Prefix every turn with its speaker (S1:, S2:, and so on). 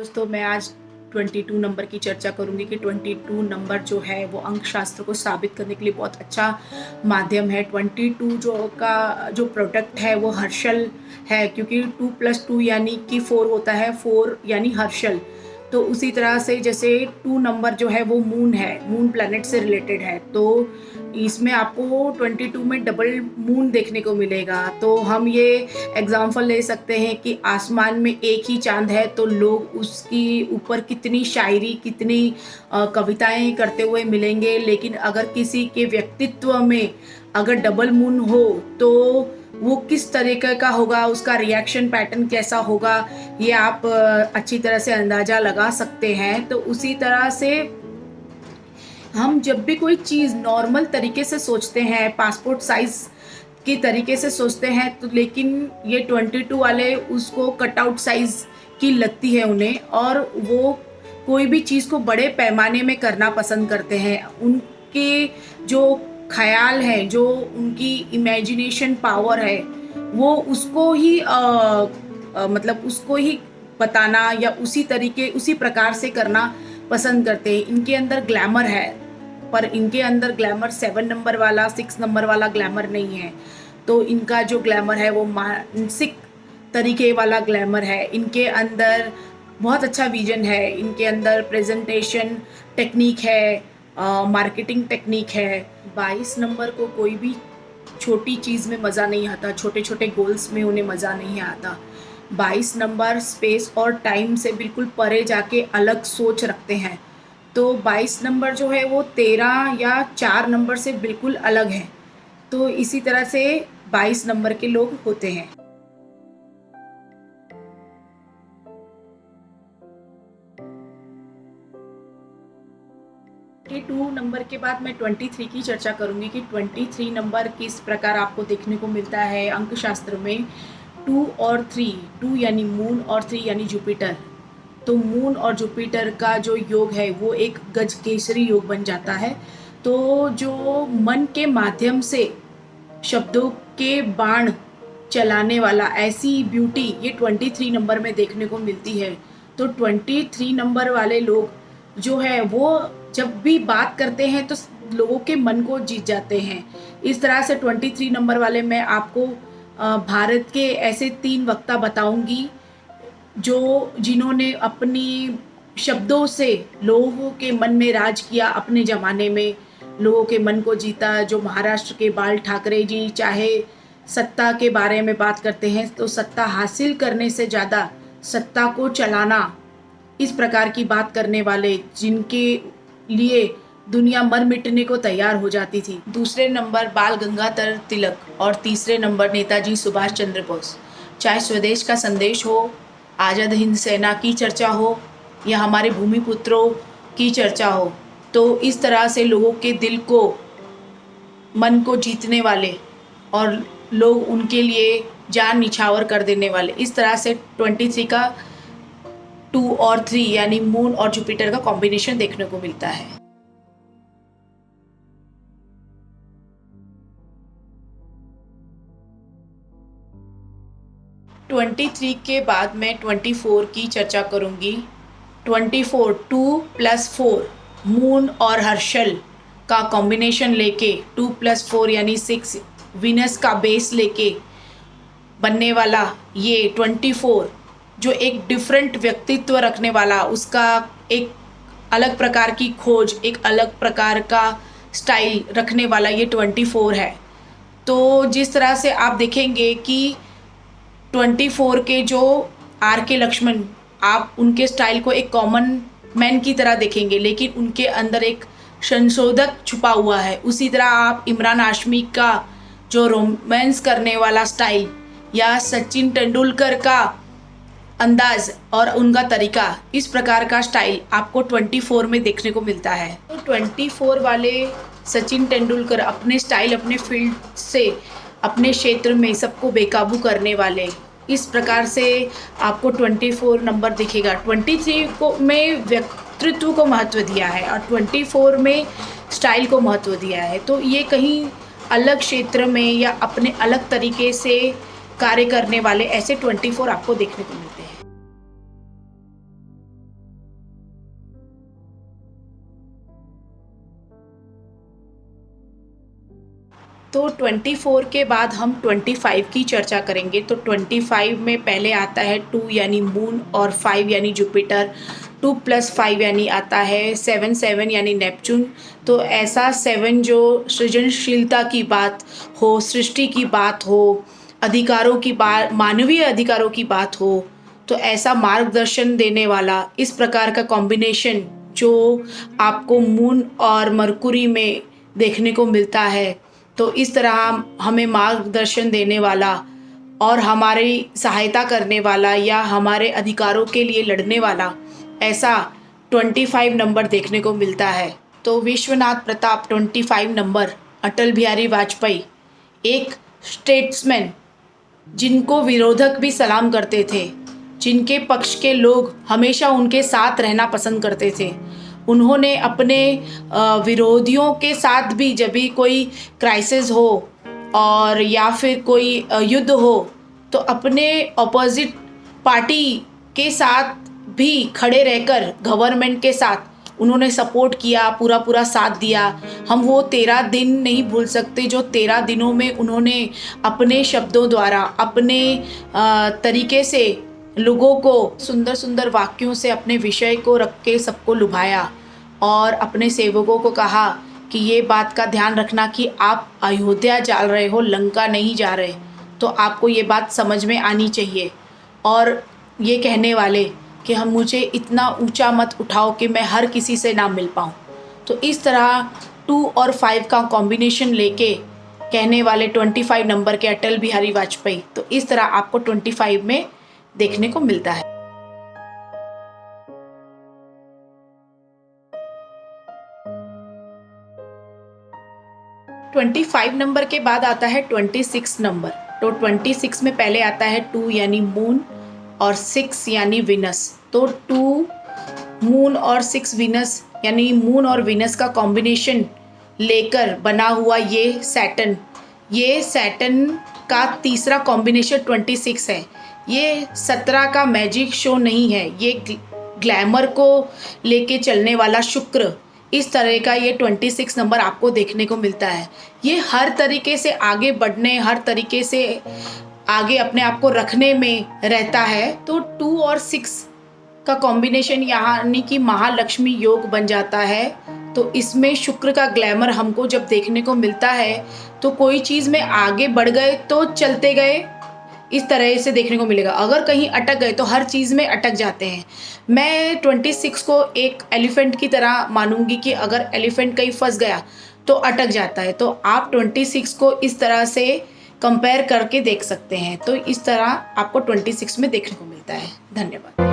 S1: दोस्तों मैं आज 22 नंबर की चर्चा करूंगी कि 22 नंबर जो है वो अंक शास्त्र को साबित करने के लिए बहुत अच्छा माध्यम है। 22 जो प्रोडक्ट है वो हर्षल है, क्योंकि 2+2 यानी कि 4 होता है, 4 यानी हर्षल। तो उसी तरह से जैसे 2 नंबर जो है वो मून है, मून प्लैनेट से रिलेटेड है, तो इसमें आपको 22 में डबल मून देखने को मिलेगा। तो हम ये एग्जाम्पल ले सकते हैं कि आसमान में एक ही चांद है तो लोग उसकी ऊपर कितनी शायरी, कितनी कविताएं करते हुए मिलेंगे, लेकिन अगर किसी के व्यक्तित्व में अगर डबल मून हो तो वो किस तरीके का होगा, उसका रिएक्शन पैटर्न कैसा होगा, ये आप अच्छी तरह से अंदाज़ा लगा सकते हैं। तो उसी तरह से हम जब भी कोई चीज़ नॉर्मल तरीके से सोचते हैं, पासपोर्ट साइज़ की तरीके से सोचते हैं, तो लेकिन ये 22 वाले उसको कटआउट साइज़ की लगती है उन्हें, और वो कोई भी चीज़ को बड़े पैमाने में करना पसंद करते हैं। उनके जो ख़याल है, जो उनकी इमेजिनेशन पावर है, वो उसको ही मतलब उसको ही बताना या उसी तरीके, उसी प्रकार से करना पसंद करते हैं। इनके अंदर ग्लैमर है, पर इनके अंदर ग्लैमर 7 नंबर वाला, 6 नंबर वाला ग्लैमर नहीं है। तो इनका जो ग्लैमर है वो मानसिक तरीके वाला ग्लैमर है। इनके अंदर बहुत अच्छा विजन है, इनके अंदर प्रेजेंटेशन टेक्निक है, मार्केटिंग टेक्निक है। 22 नंबर को कोई भी छोटी चीज़ में मज़ा नहीं आता, छोटे छोटे गोल्स में उन्हें मज़ा नहीं आता। 22 नंबर स्पेस और टाइम से बिल्कुल परे जाके अलग सोच रखते हैं। तो 22 नंबर जो है वो 13 या 4 नंबर से बिल्कुल अलग है। तो इसी तरह से 22 नंबर के लोग होते हैं। कि 2 नंबर के बाद मैं 23 की चर्चा करूंगी कि 23 नंबर किस प्रकार आपको देखने को मिलता है अंक शास्त्र में। 2 और 3, 2 यानी मून और 3 यानी जुपिटर। तो मून और जुपिटर का जो योग है वो एक गजकेसरी योग बन जाता है। तो जो मन के माध्यम से शब्दों के बाण चलाने वाला, ऐसी ब्यूटी ये 23 नंबर में देखने को मिलती है। तो 23 नंबर वाले लोग जो है वो जब भी बात करते हैं तो लोगों के मन को जीत जाते हैं। इस तरह से 23 नंबर वाले मैं आपको भारत के ऐसे 3 वक्ता बताऊंगी जो जिन्होंने अपनी शब्दों से लोगों के मन में राज किया, अपने ज़माने में लोगों के मन को जीता। जो महाराष्ट्र के बाल ठाकरे जी, चाहे सत्ता के बारे में बात करते हैं तो सत्ता हासिल करने से ज़्यादा सत्ता को चलाना, इस प्रकार की बात करने वाले, जिनके लिए दुनिया मर मिटने को तैयार हो जाती थी। दूसरे नंबर बाल गंगाधर तिलक और तीसरे नंबर नेताजी सुभाष चंद्र बोस। चाहे स्वदेश का संदेश हो, आज़ाद हिंद सेना की चर्चा हो या हमारे भूमिपुत्रों की चर्चा हो, तो इस तरह से लोगों के दिल को, मन को जीतने वाले और लोग उनके लिए जान निछावर कर देने वाले, इस तरह से 23 का 2 और 3 यानी मून और जुपिटर का कॉम्बिनेशन देखने को मिलता है। ट्वेंटी थ्री के बाद मैं 24 की चर्चा करूंगी। 24, 2+4 मून और हर्षल का कॉम्बिनेशन लेके, 2+4 यानी 6 वीनस का बेस लेके बनने वाला ये 24, जो एक डिफरेंट व्यक्तित्व रखने वाला, उसका एक अलग प्रकार की खोज, एक अलग प्रकार का स्टाइल रखने वाला ये 24 है। तो जिस तरह से आप देखेंगे कि 24 के जो R.K. लक्ष्मण, आप उनके स्टाइल को एक कॉमन मैन की तरह देखेंगे, लेकिन उनके अंदर एक संशोधक छुपा हुआ है। उसी तरह आप इमरान हाशमी का जो रोमांस करने वाला स्टाइल, या सचिन तेंदुलकर का अंदाज और उनका तरीका, इस प्रकार का स्टाइल आपको 24 में देखने को मिलता है। तो 24 वाले सचिन तेंदुलकर अपने स्टाइल, अपने फील्ड से, अपने क्षेत्र में सबको बेकाबू करने वाले, इस प्रकार से आपको 24 नंबर दिखेगा। 23 को में व्यक्तित्व को महत्व दिया है और 24 में स्टाइल को महत्व दिया है। तो ये कहीं अलग क्षेत्र में या अपने अलग तरीके से कार्य करने वाले ऐसे 24 आपको देखने को मिलते हैं। तो 24 के बाद हम 25 की चर्चा करेंगे। तो 25 में पहले आता है 2 यानी मून और 5 यानी जुपिटर। 2 + 5 यानी आता है 7 7 यानी नेपच्यून। तो ऐसा 7 जो सृजनशीलता की बात हो, सृष्टि की बात हो, अधिकारों की बात, मानवीय अधिकारों की बात हो, तो ऐसा मार्गदर्शन देने वाला इस प्रकार का कॉम्बिनेशन जो आपको मून और मरकुरी में देखने को मिलता है। तो इस तरह हमें मार्गदर्शन देने वाला और हमारी सहायता करने वाला या हमारे अधिकारों के लिए लड़ने वाला ऐसा 25 नंबर देखने को मिलता है। तो विश्वनाथ प्रताप 25 नंबर, अटल बिहारी वाजपेयी एक स्टेट्समैन जिनको विरोधक भी सलाम करते थे, जिनके पक्ष के लोग हमेशा उनके साथ रहना पसंद करते थे। उन्होंने अपने विरोधियों के साथ भी जब भी कोई क्राइसिस हो और या फिर कोई युद्ध हो तो अपने ऑपोजिट पार्टी के साथ भी खड़े रहकर गवर्नमेंट के साथ उन्होंने सपोर्ट किया, पूरा पूरा साथ दिया। हम वो 13 दिन नहीं भूल सकते जो 13 दिनों में उन्होंने अपने शब्दों द्वारा, अपने तरीके से लोगों को सुंदर सुंदर वाक्यों से अपने विषय को रख के सबको लुभाया और अपने सेवकों को कहा कि ये बात का ध्यान रखना कि आप अयोध्या जा रहे हो, लंका नहीं जा रहे, तो आपको ये बात समझ में आनी चाहिए। और ये कहने वाले कि हम मुझे इतना ऊंचा मत उठाओ कि मैं हर किसी से ना मिल पाऊँ। तो इस तरह 2 और 5 का कॉम्बिनेशन लेके कहने वाले 25 नंबर के अटल बिहारी वाजपेयी, तो इस तरह आपको 25 में देखने को मिलता है। 25 नंबर के बाद आता है 26 नंबर। तो 26 में पहले आता है 2 यानी मून और 6 यानी विनस। तो 2 मून और 6 विनस यानी मून और विनस का कॉम्बिनेशन लेकर बना हुआ ये सैटर्न का तीसरा कॉम्बिनेशन 26 है। ये 17 का मैजिक शो नहीं है, ये ग्लैमर को लेके चलने वाला शुक्र, इस तरह का ये 26 नंबर आपको देखने को मिलता है। ये हर तरीके से आगे बढ़ने, हर तरीके से आगे अपने आप को रखने में रहता है। तो 2 और 6 का कॉम्बिनेशन यानी कि महालक्ष्मी योग बन जाता है। तो इसमें शुक्र का ग्लैमर हमको जब देखने को मिलता है तो कोई चीज़ में आगे बढ़ गए तो चलते गए, इस तरह से देखने को मिलेगा। अगर कहीं अटक गए तो हर चीज़ में अटक जाते हैं। मैं 26 को एक एलिफेंट की तरह मानूंगी कि अगर एलिफेंट कहीं फंस गया तो अटक जाता है। तो आप 26 को इस तरह से कंपेयर करके देख सकते हैं। तो इस तरह आपको 26 में देखने को मिलता है। धन्यवाद।